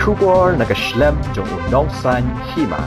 Shubor nakaslem jong unongsan hima.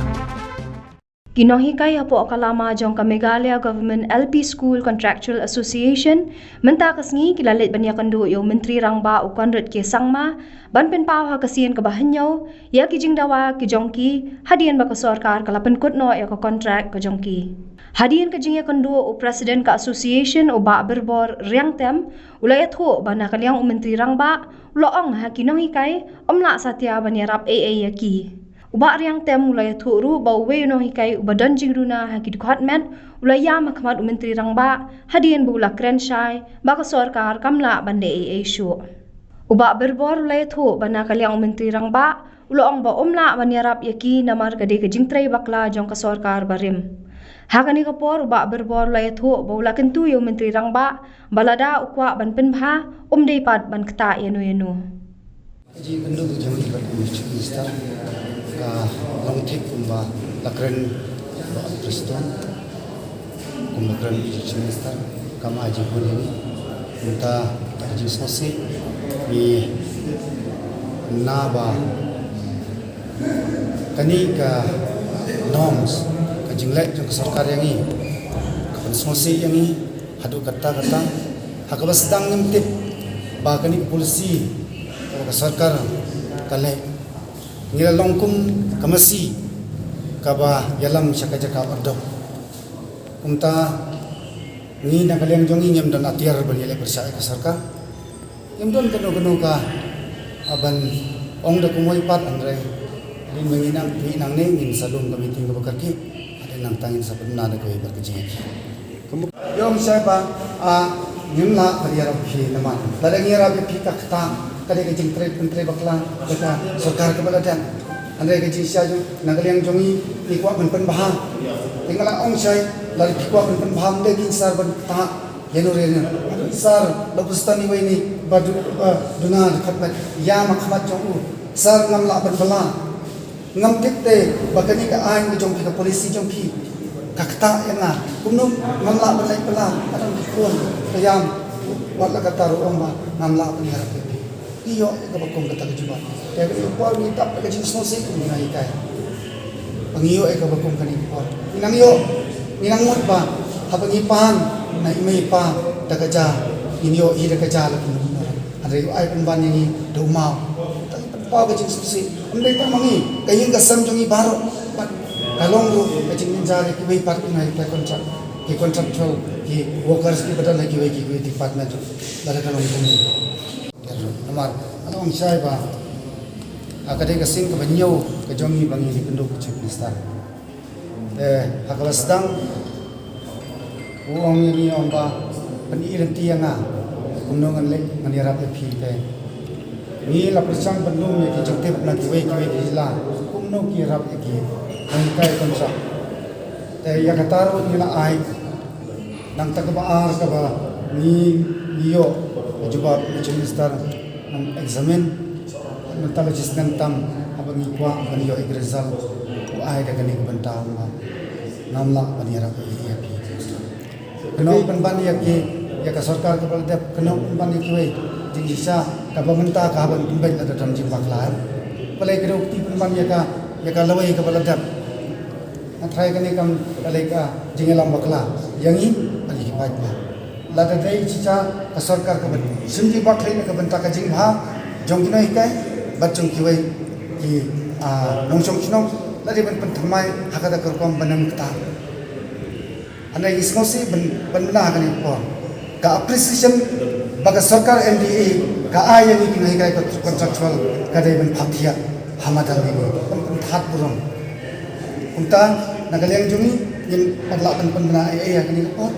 Ginohikay hapo akalama jong ka Meghalaya Government LP School Contractual Association mentakas ngi kilalit banya kandu yung Menteri Rangba u Konrad ke Sangma ban penpau ha kasian kabahanyo ya kijing dawa ki jongki hadian baka sarkar kalapan kutno ya ka kontrak ka jongki hadian ka jingya kandu u President ka Association u ba berbor riang tem ulayat ho bana kalyang u Menteri Rangba loong ha kinohikay omla satya banya rap AA yaki Uba riang tem ulaya thuru ba we no hikai uba danjing runa haki department ulaya makmat menteri rangba hadian bula krenshai baka sarkar kamla bande AA shu uba berbor ulaya thu bana kalyang menteri rangba uloong ba omla banyarap yaki namar kade ke jingtrai bakla jong ka sarkar barim hakani kapor uba berbor ulaya thu ba ula kentu yo menteri rangba balada ukwa ban penbha umdei pat ban kta yanu ji kendu jong ibat minister ka longthik kumba lakren ba preston kumba lakren minister kama aji bolini unta aji sosi ni naba kani ka norms ka jinglek jong sarkar yangi ka sosi yangi hadu kata hakabas dang nimtip ba kani polisi ka sarkar kale ngira longkum kamasi kaba yalam syakajaka ordo umta ni nakaliang jongi nyam dan atiar banyale bersaya ka sarkar nyam don kanu ka aban ong da kumoy pat andre din manginang pinang ne min salum committee ka bakarki ade nang tangin sa pudna da ko ibar ka jingi yom saba nyumla pariyara phi naman tadangira bi phi takta kade ke jing menteri bakla beta sarkar ke baladan andre ke jing syaju nagaliang jongi ikwa pen baha tingala ong syai lari ikwa pen baham de gin sar ban ta yenurena sar lobustani waini badu dunar khatmat ya makhmat jongu sar ngam la ban bala ngam tikte bakani ka ain ke jongki ka polisi jongki kakta yana kumno ngam la ban lai bala adang kuon kayam wala kata ro omba ngam la ban harap iyo kabakom kata kejubat kaya ko ni tap ka jing snosik ni nai kai pangiyo kabakom kani ko inang mut ba hapangipan na imay pa dagaja inyo ida kaja la kuno andre ai penban ni domau pa ka jing snosik amdai pa mangi kayin ka sam jongi baro kalong ru ka jing ninja ki bai pat nai ka kontrak ki contractual ki workers ki badal ki bai ki department dara kalong kuni Amar, anong siya ba? Akade kasing kabanyo kajongi bangi ni kenduk chief minister. Hakabasdang uong ni omba paniran tianga kunungan le manirap pi pe. Ni la persang pendum ye ki jokte na kiwe ki la kumno ki rap ki ang kai kontra. Ya kataro ni la ai nang tagabaar ka ba ni iyo juba chief minister ng examen mentalogis nentam abang ikwa baniyo igresal u ay dagani banta ma namla banira ko iyapi keno penban yaki ya ka sarkar ka baldep keno penban yaki we jingisa ka bamenta ka ban tumbay na datam jing baklar palay keno ti penban ya ka laway ka baldep atray kani kam palay ka jingelam bakla yangi ali hipaj ma lada dai cica ka sarkar ka ban simji baklai ka banta ka jing ha jong kinai kai bat jong kiwai ki nongchong chinong lari ban thamai hakada kar kom banang ta anai ismosi ban na ka ni po ka appreciation baga sarkar MDA ka ayani kinai kai ka contractual ka dai ban phathia hamadal ni ban that burong unta nagaliang jongi yin padla ban na ai ka ni po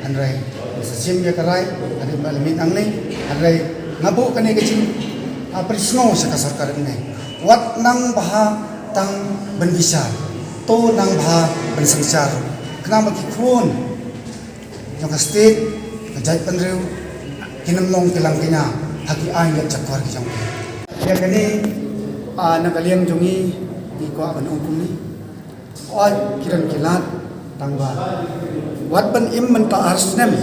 anrai sim ya karai ada malamin ang nei arai ngabu kani kecil prisno sa kasarkar nei wat nang baha tang benbisar to nang baha bensangsar kenapa kikun yang state ngajai penriu kinamlong kilang kina haki ay ya cakwar kijang ya kani nagaliang jongi di ko aban umpum ni oi kiran kilat tangba wat ban im men ta arsnem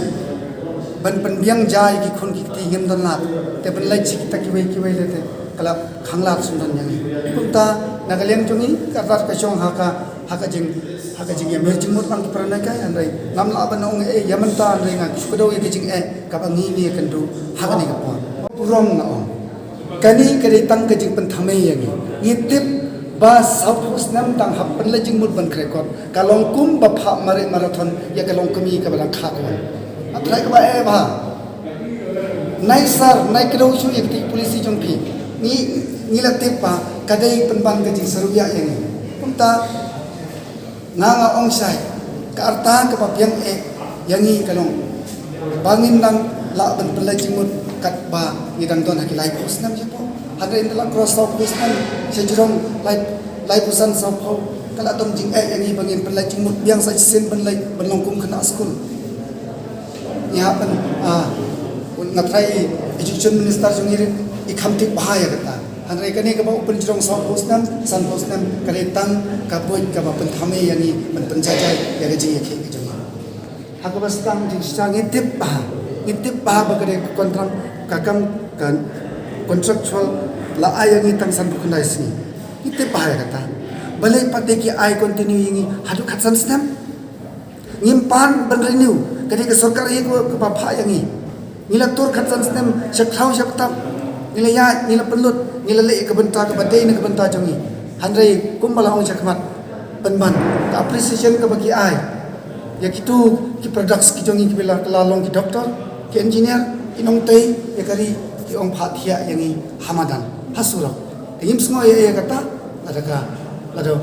ban biang jai ki khun ki ti ngem don lat te ban lai chi ta ki wei le te kalau khanglat sundan yang punta Nagaland jongi karat kacong haka jing yang merjimut ang kiprana kai andai namla banong yamanta andai ngak kudo ye jing kapangi ni kendu haka ni kapon urong na on kani kari tang kajing penthame yang ngitip ba south nam tang hap pen lajing mut ban krekot kalong kum ba pha marathon ya kalong kami ka balang kha ko atrai ka ba ba nai sar nai kdo chu ye polisi jong pi ni la tip pa kadai penban kajing seruya yang punta nga ong sai ka arta ka papiang yangi kalong bangin nang la ban pen lajing mut kat ba ngidang don haki lai pos nam je po hadai indala cross south pos nam sejrong lai pusan south po kala dom jing yangi bangin pen lajing mut biang sa sen ban lai ban longkum khana school ya ban ngatrai education minister jongir ikhamtik bahaya kata hadai kani ka ba open jrong south pos nam san pos nam kare tang ka poin ka ba pen thame yangi ban penjajai ya jing ye ke jong hakabas tang jing sang itip bagare kontrak kakam kan contractual la ayangi tang san bukunai sini itip bahaya kata balai pate ki ai continue yingi hadu khatsan snam ngimpan ban renew kadi ke sarkar ye ko pa pha yangi nila tur khatsan snam shakhau shaktam nila ya nila pelut nila le ke benta ke badai ne ke benta jongi handrai kumbala ong shakmat banban ka appreciation ke bagi ai ya kitu ki products ki jongi ki bela kelalong ki doktor ki engineer ki nong tei ya kari ki ong phathia yangi hamadan hasuro yim sngo ye kata adaka lado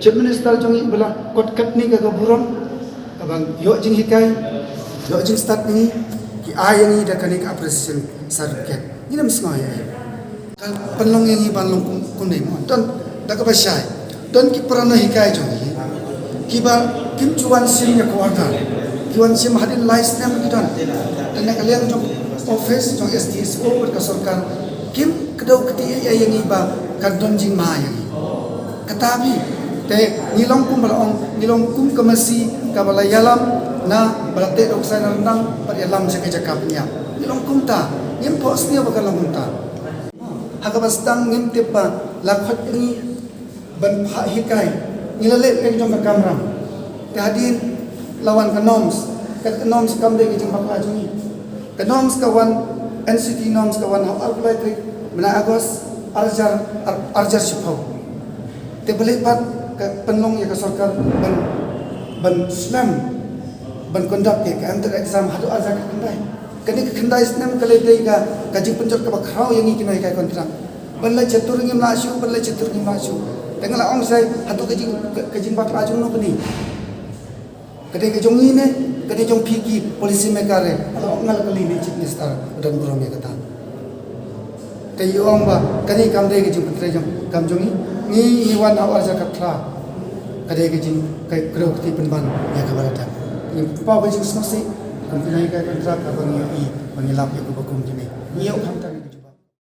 chief minister jongi bela kot kat ni ka buron ka bang yo jing hikai yo jing start ni ki ai yangi da kani ka appreciation sarket ni nam sngo ye kal panlong yangi banlong kun nei mo don da ka basai don ki prana hikai jongi ki ba kim chuan sim ya kwarta kiwan sim hadin lais nam kidan dan kalian jong office jong SDSO ka sarkar kim kedau keti ya yang iba kadon jing ma yang katabi te nilong kum balong nilong kum kamasi ka balayalam na balate oksa nang par yalam sa kajakapnya nilong kum ta nim pos ni ba kalong ta hakabastang nim tipa lakhot ni ban pha hikai nilale ek jong ka kamram te hadin lawan ka noms kam de jing bakla jungi ka noms ka wan NCT noms ka wan apply tri mena agos arjar sipau te balik pat ka penong ya ka sarkar ban slam ban conduct ke enter exam hadu arjar ka kendai kani ka kendai slam kale dei ka jing penjot ka bakrau yang ikinai ka kontrak ban la chatur ngim la shu ban la chatur ngim la shu tengala ong sai hatu ka jing bakra jung no bani kadai ke jongi ne kadai jong phiki policy maker re ala ngal kali ni chief minister dan burom ya kata te yong ba kadai kam dei ke jong putre jong kam jongi ni wan awar zakat thra kadai ke jing kai krokti penban ya kabarata ni pa ba jing smasi kam kinai ka kontra ka bang i bangilap ya ko bakum jini ni yo kam ta